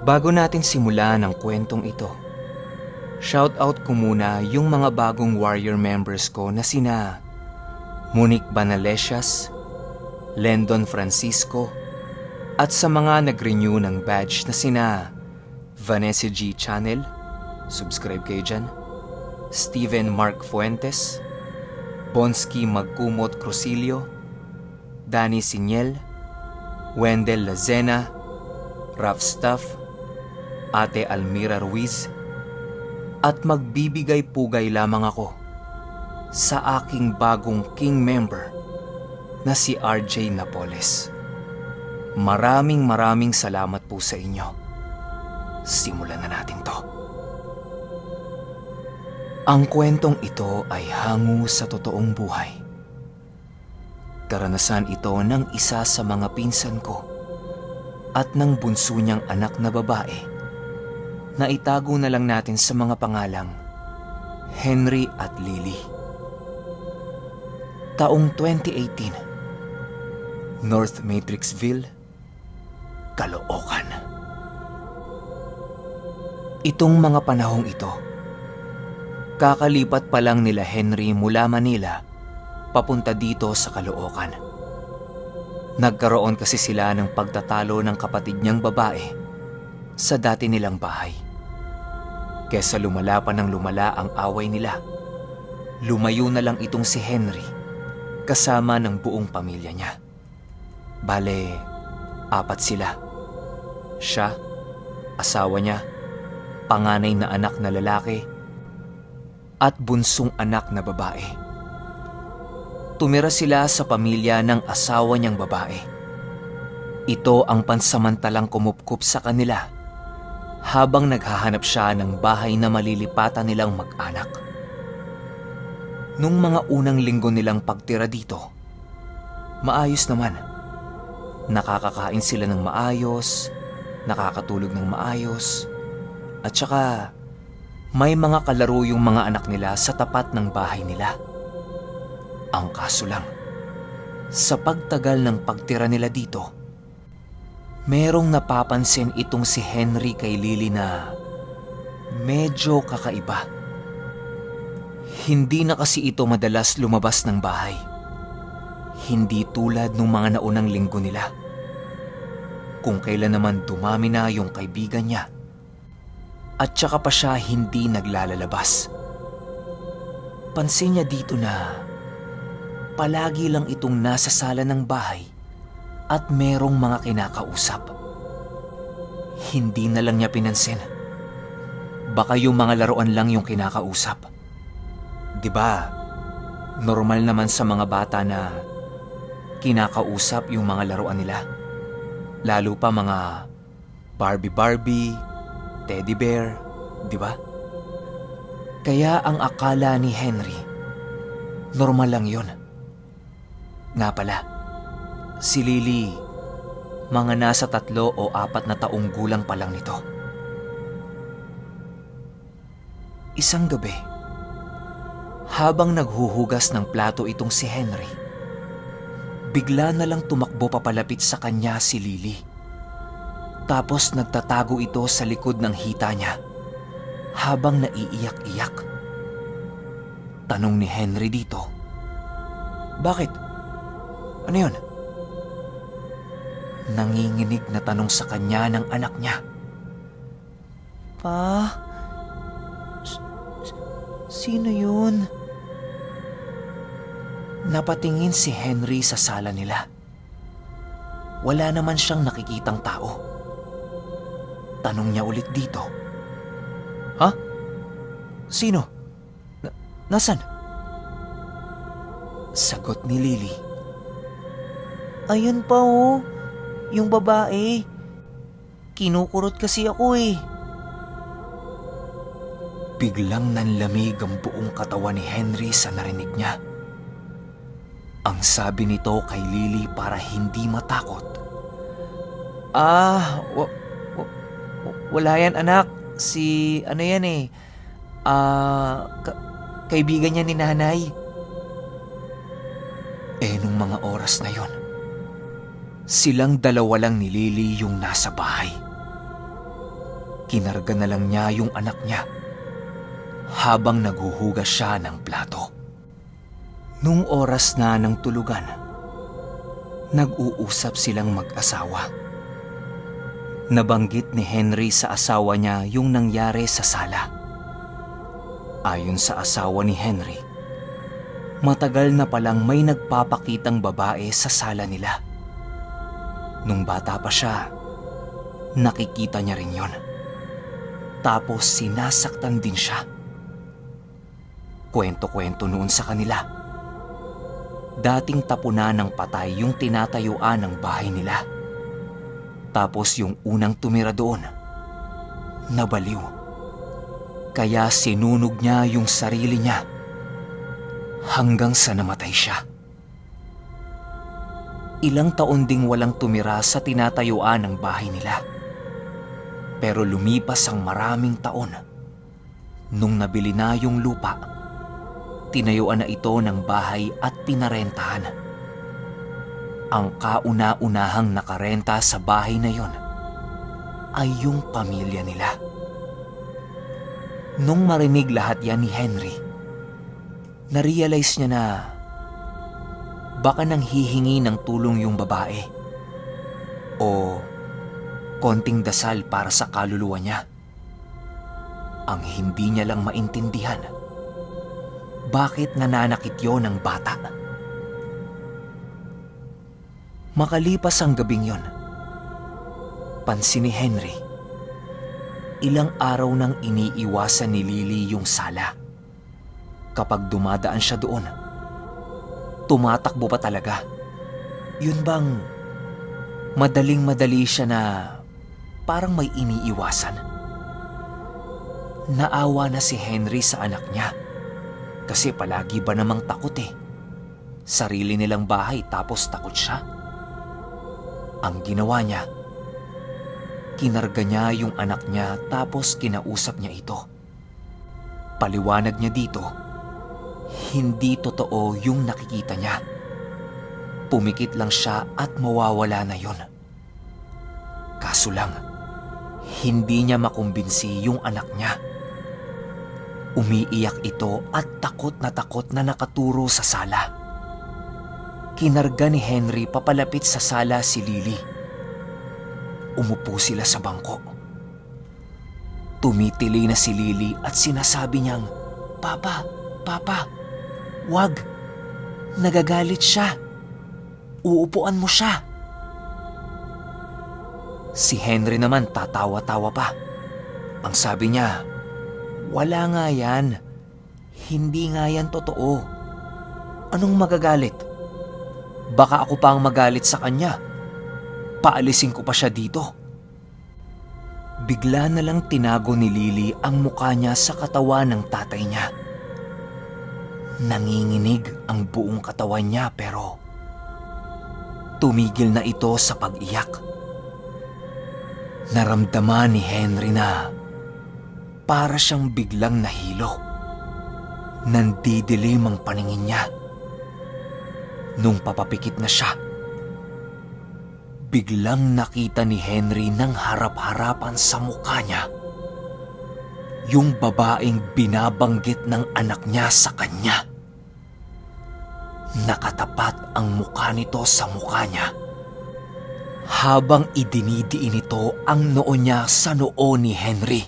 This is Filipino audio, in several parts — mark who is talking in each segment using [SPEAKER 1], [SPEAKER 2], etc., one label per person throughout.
[SPEAKER 1] Bago natin simulan ang kwentong ito, shoutout ko muna yung mga bagong warrior members ko na sina Monique Banalesias, Lendon Francisco, at sa mga nag-renew ng badge na sina Vanessa G. Channel, subscribe kayo dyan, Steven Mark Fuentes, Bonsky Magkumot Crucilio, Danny Siniel, Wendell Lazena, Raf Staff, Ate Almira Ruiz, at magbibigay pugay lamang ako sa aking bagong king member na si RJ Napoles. Maraming salamat po sa inyo. Simulan na natin to. Ang kwentong ito ay hango sa totoong buhay. Karanasan ito ng isa sa mga pinsan ko at ng bunso niyang anak na babae na itago na lang natin sa mga pangalang Henry at Lily. Taong 2018, North Matrixville, Caloocan. Itong mga panahong ito, kakalipat pa lang nila Henry mula Manila papunta dito sa Caloocan. Nagkaroon kasi sila ng pagtatalo ng kapatid niyang babae sa dati nilang bahay. Kesa lumala pa ng lumala ang away nila, lumayo na lang itong si Henry kasama ng buong pamilya niya. Bale, 4 sila. Siya, asawa niya, panganay na anak na lalaki, at bunsong anak na babae. Tumira sila sa pamilya ng asawa niyang babae. Ito ang pansamantalang kumupkup sa kanila habang naghahanap siya ng bahay na malilipatan nilang mag-anak. Nung mga unang linggo nilang pagtira dito, maayos naman. Nakakakain sila ng maayos, nakakatulog ng maayos, at saka may mga kalaro yung mga anak nila sa tapat ng bahay nila. Ang kaso lang, sa pagtagal ng pagtira nila dito, merong napapansin itong si Henry kay Lily na medyo kakaiba. Hindi na kasi ito madalas lumabas ng bahay. Hindi tulad nung mga naunang linggo nila. Kung kailan naman dumami na yung kaibigan niya, at saka pa siya hindi naglalalabas. Pansin niya dito na palagi lang itong nasa sala ng bahay at merong mga kinakausap. Hindi na lang niya pinansin. Baka yung mga laruan lang yung kinakausap. 'Di ba? Normal naman sa mga bata na kinakausap yung mga laruan nila. Lalo pa mga Barbie, teddy bear, 'di ba? Kaya ang akala ni Henry, normal lang 'yon. Nga pala, si Lily, mga nasa 3 o 4 na taong gulang pa lang nito. Isang gabi, habang naghuhugas ng plato itong si Henry, bigla na lang tumakbo papalapit sa kanya si Lily. Tapos nagtatago ito sa likod ng hita niya habang naiiyak-iyak. Tanong ni Henry dito, "Bakit? Ano yun?" Nanginginig na tanong sa kanya ng anak niya. "Pa, sino yun?" Napatingin si Henry sa sala nila. Wala naman siyang nakikitang tao. Tanong niya ulit dito, "Ha? Sino? Nasaan?" Sagot ni Lily, "Ayun pa oh, yung babae. Kinukurot kasi ako eh." Biglang nanlamig ang buong katawan ni Henry sa narinig niya. Ang sabi nito kay Lily para hindi matakot, wala yan anak. Si ano yan eh. Kaibigan niya ni nanay." Nung mga oras na yon, silang dalawa lang ni Lily yung nasa bahay. Kinarga na lang niya yung anak niya habang naghuhugas siya ng plato. Nung oras na ng tulugan, nag-uusap silang mag-asawa. Nabanggit ni Henry sa asawa niya yung nangyari sa sala. Ayon sa asawa ni Henry, matagal na palang may nagpapakitang babae sa sala nila. Nung bata pa siya, nakikita niya rin yon. Tapos sinasaktan din siya. Kwento-kwento noon sa kanila. Dating tapunan ng patay yung tinatayuan ng bahay nila. Tapos yung unang tumira doon, nabaliw. Kaya sinunog niya yung sarili niya hanggang sa namatay siya. Ilang taon ding walang tumira sa tinatayuan ng bahay nila. Pero lumipas ang maraming taon. Nung nabili na yung lupa, tinayuan na ito ng bahay at pinarentahan. Ang kauna-unahang nakarenta sa bahay na yon ay yung pamilya nila. Nung marinig lahat yan ni Henry, narealize niya na baka nang hihingi ng tulong yung babae o konting dasal para sa kaluluwa niya. Ang hindi niya lang maintindihan, bakit nananakit yon ng bata? Makalipas ang gabing yon, pansin ni Henry, ilang araw nang iniiwasan ni Lily yung sala. Kapag dumadaan siya doon, tumatakbo pa talaga. Yun bang madaling-madali siya na parang may iniiwasan? Naawa na si Henry sa anak niya. Kasi palagi ba namang takot eh. Sarili nilang bahay tapos takot siya. Ang ginawa niya, kinarga niya yung anak niya tapos kinausap niya ito. Paliwanag niya dito, hindi totoo yung nakikita niya. Pumikit lang siya at mawawala na yon. Kaso lang, hindi niya makumbinsi yung anak niya. Umiiyak ito at takot na nakaturo sa sala. Kinarga ni Henry papalapit sa sala si Lily. Umupo sila sa bangko. Tumitili na si Lily at sinasabi niyang, "Papa, Papa, wag. Nagagalit siya. Uupuan mo siya." Si Henry naman tatawa-tawa pa. Ang sabi niya, "Wala nga yan. Hindi nga yan totoo. Anong magagalit? Baka ako pa ang magalit sa kanya. Paalisin ko pa siya dito." Bigla na lang tinago ni Lily ang mukha niya sa katawan ng tatay niya. Nanginginig ang buong katawan niya pero tumigil na ito sa pag-iyak. Naramdaman ni Henry na para siyang biglang nahilo. Nandidilim ang paningin niya. Nung papapikit na siya, biglang nakita ni Henry ng harap-harapan sa mukha niya yung babaeng binabanggit ng anak niya sa kanya. Nakatapat ang mukha nito sa mukha niya habang idinidiin nito ang noo niya sa noo ni Henry.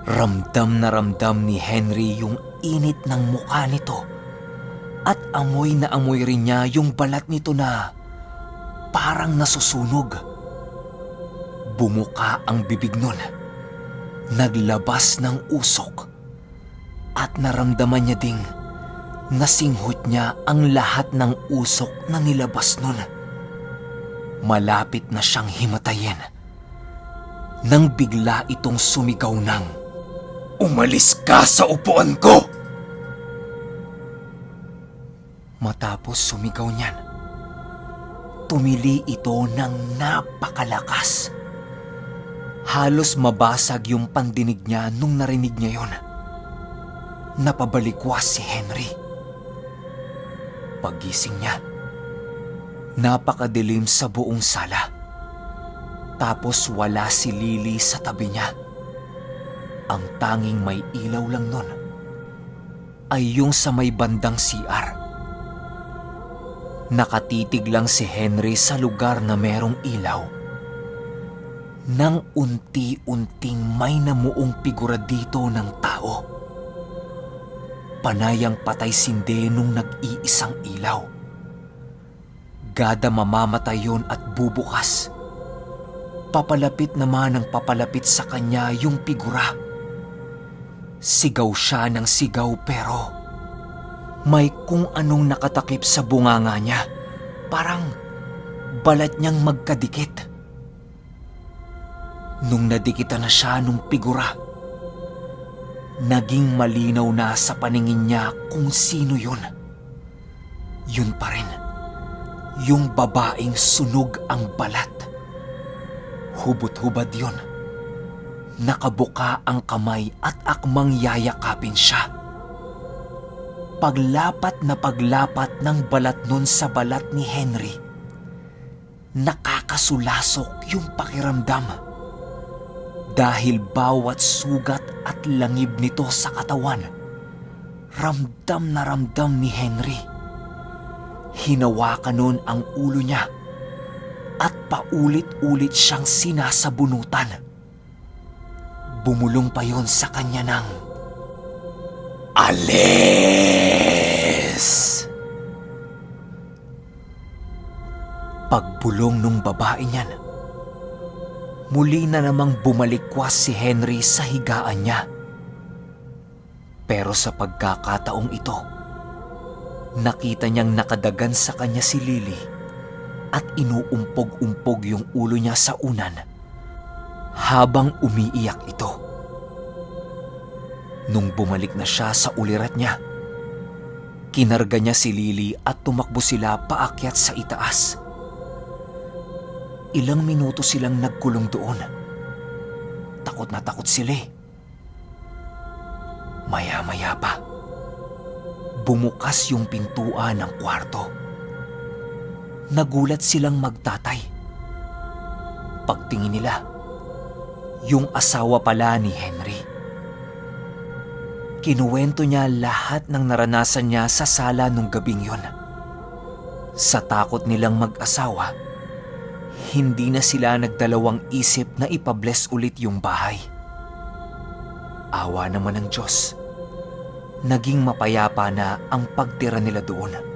[SPEAKER 1] Ramdam na ramdam ni Henry yung init ng mukha nito at amoy na amoy rin niya yung balat nito na parang nasusunog. Bumuka ang bibig nun. Naglabas ng usok at naramdaman niya ding nasinghot niya ang lahat ng usok na nilabas nun. Malapit na siyang himatayin nang bigla itong sumigaw ng, "Umalis ka sa upuan ko!" Matapos sumigaw niyan, tumili ito ng napakalakas. Halos mabasag yung pandinig niya nung narinig niya yon. Napabalikwas si Henry. Pagising niya, napakadilim sa buong sala. Tapos wala si Lily sa tabi niya. Ang tanging may ilaw lang nun ay yung sa may bandang CR. Nakatitig lang si Henry sa lugar na merong ilaw. Nang unti-unting may namuong figura dito ng tao. Panayang patay sindi nung nag-iisang ilaw. Gada mamamatay yun at bubukas. Papalapit naman ang papalapit sa kanya yung figura. Sigaw siya ng sigaw pero may kung anong nakatakip sa bunganga niya. Parang balat niyang magkadikit. Nung nadikitan na siya nung figura, naging malinaw na sa paningin niya kung sino yun. Yun pa rin, yung babaeng sunog ang balat. Hubot-hubad yun. Nakabuka ang kamay at akmang yayakapin siya. Paglapat na paglapat ng balat nun sa balat ni Henry, nakakasulasok yung pakiramdam. Dahil bawat sugat at langib nito sa katawan, ramdam na ramdam ni Henry. Hinawakan nun ang ulo niya at paulit-ulit siyang sinasabunutan. Bumulong pa yon sa kanya ng "Alis!" Pagbulong nung babae niyan, muli na namang bumalikwas si Henry sa higaan niya. Pero sa pagkakataong ito, nakita niyang nakadagan sa kanya si Lily at inuumpog-umpog yung ulo niya sa unan habang umiiyak ito. Nung bumalik na siya sa ulirat niya, kinarga niya si Lily at tumakbo sila paakyat sa itaas. Ilang minuto silang nagkulong doon. Takot na takot sila. Maya-maya pa, bumukas yung pintuan ng kwarto. Nagulat silang magtatay. Pagtingin nila, yung asawa pala ni Henry. Kinuwento niya lahat ng naranasan niya sa sala nung gabing yun. Sa takot nilang mag-asawa, hindi na sila nagdalawang isip na ipabless ulit yung bahay. Awa naman ng Diyos, naging mapayapa na ang pagtira nila doon.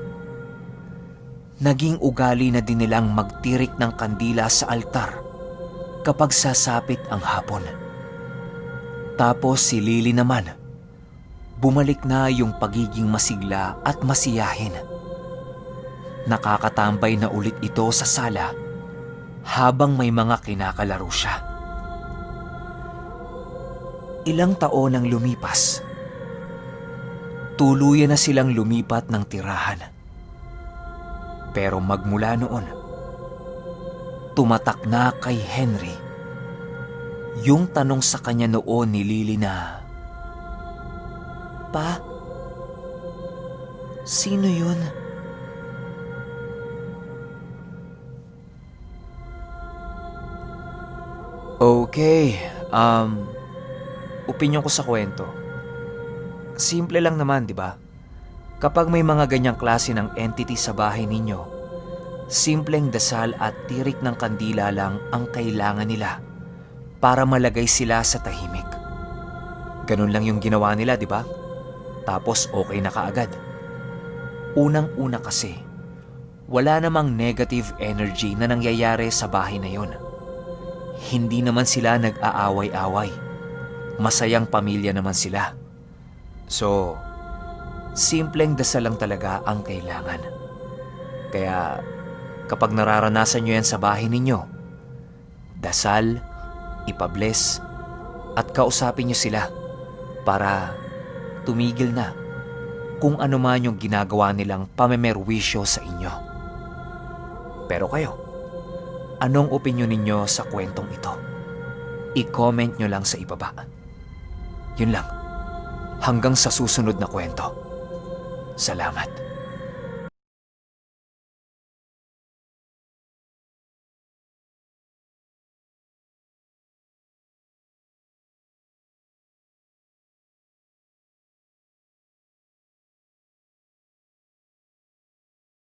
[SPEAKER 1] Naging ugali na din nilang magtirik ng kandila sa altar kapag sasapit ang hapon. Tapos si Lily naman, bumalik na yung pagiging masigla at masiyahin. Nakakatambay na ulit ito sa sala habang may mga kinakalaro siya. Ilang taon ang lumipas. Tuluyan na silang lumipat ng tirahan. Pero magmula noon, tumatak na kay Henry yung tanong sa kanya noon ni Lily na, "Pa, sino yun?" Okay, opinyon ko sa kwento. Simple lang naman, di ba? Kapag may mga ganyang klase ng entity sa bahay ninyo, simpleng dasal at tirik ng kandila lang ang kailangan nila para malagay sila sa tahimik. Ganun lang yung ginawa nila, di ba? Tapos okay na kaagad. Unang-una kasi, wala namang negative energy na nangyayari sa bahay na yon. Hindi naman sila nag-aaway-away. Masayang pamilya naman sila. So, simpleng dasal lang talaga ang kailangan. Kaya kapag nararanasan nyo yan sa bahay ninyo, dasal, ipabless, at kausapin nyo sila para tumigil na kung ano man yung ginagawa nilang pamemerwisyo sa inyo. Pero kayo, anong opinyon ninyo sa kwentong ito? I-comment nyo lang sa ibaba. Yun lang. Hanggang sa susunod na kwento. Salamat.